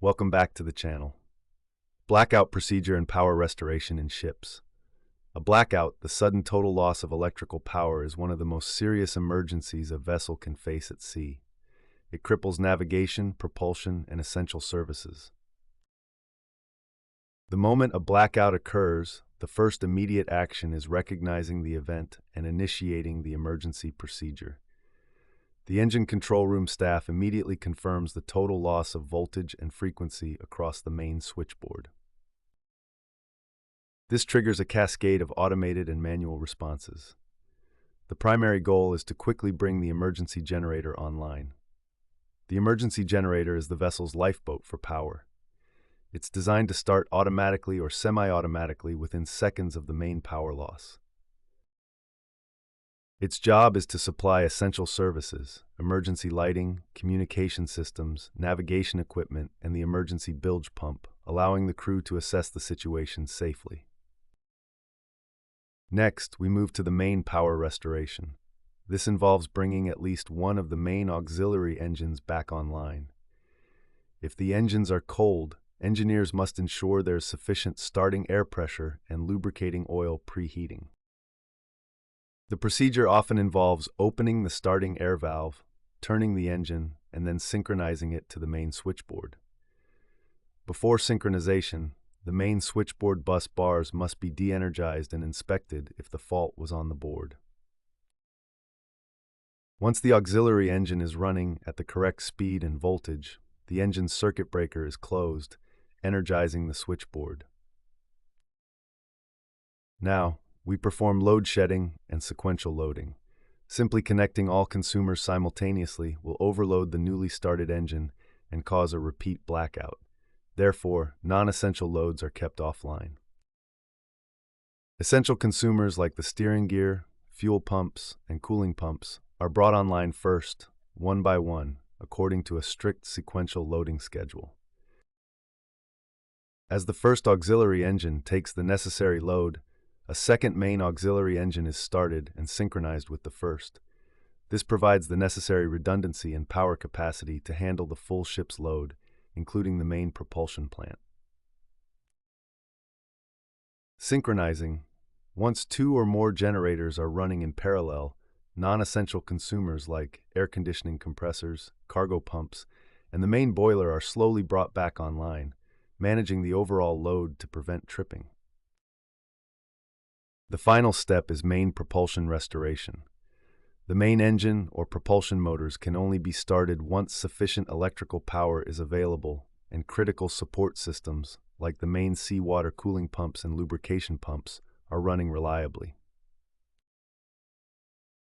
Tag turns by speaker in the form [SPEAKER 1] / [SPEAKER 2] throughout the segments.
[SPEAKER 1] Welcome back to the channel. Blackout procedure and power restoration in ships. A blackout, the sudden total loss of electrical power, is one of the most serious emergencies a vessel can face at sea. It cripples navigation, propulsion, and essential services. The moment a blackout occurs, the first immediate action is recognizing the event and initiating the emergency procedure. The engine control room staff immediately confirms the total loss of voltage and frequency across the main switchboard. This triggers a cascade of automated and manual responses. The primary goal is to quickly bring the emergency generator online. The emergency generator is the vessel's lifeboat for power. It's designed to start automatically or semi-automatically within seconds of the main power loss. Its job is to supply essential services, emergency lighting, communication systems, navigation equipment, and the emergency bilge pump, allowing the crew to assess the situation safely. Next, we move to the main power restoration. This involves bringing at least one of the main auxiliary engines back online. If the engines are cold, engineers must ensure there's sufficient starting air pressure and lubricating oil preheating. The procedure often involves opening the starting air valve, turning the engine, and then synchronizing it to the main switchboard. Before synchronization, the main switchboard bus bars must be de-energized and inspected if the fault was on the board. Once the auxiliary engine is running at the correct speed and voltage, the engine's circuit breaker is closed, energizing the switchboard. Now, we perform load shedding and sequential loading. Simply connecting all consumers simultaneously will overload the newly started engine and cause a repeat blackout. Therefore, non-essential loads are kept offline. Essential consumers like the steering gear, fuel pumps, and cooling pumps are brought online first, one by one, according to a strict sequential loading schedule. As the first auxiliary engine takes the necessary load, a second main auxiliary engine is started and synchronized with the first. This provides the necessary redundancy and power capacity to handle the full ship's load, including the main propulsion plant. Synchronizing. Once two or more generators are running in parallel, non-essential consumers like air conditioning compressors, cargo pumps, and the main boiler are slowly brought back online, managing the overall load to prevent tripping. The final step is main propulsion restoration. The main engine or propulsion motors can only be started once sufficient electrical power is available and critical support systems, like the main seawater cooling pumps and lubrication pumps, are running reliably.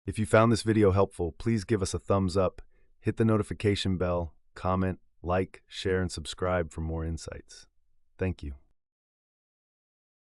[SPEAKER 1] If you found this video helpful, please give us a thumbs up, hit the notification bell, comment, like, share, and subscribe for more insights. Thank you.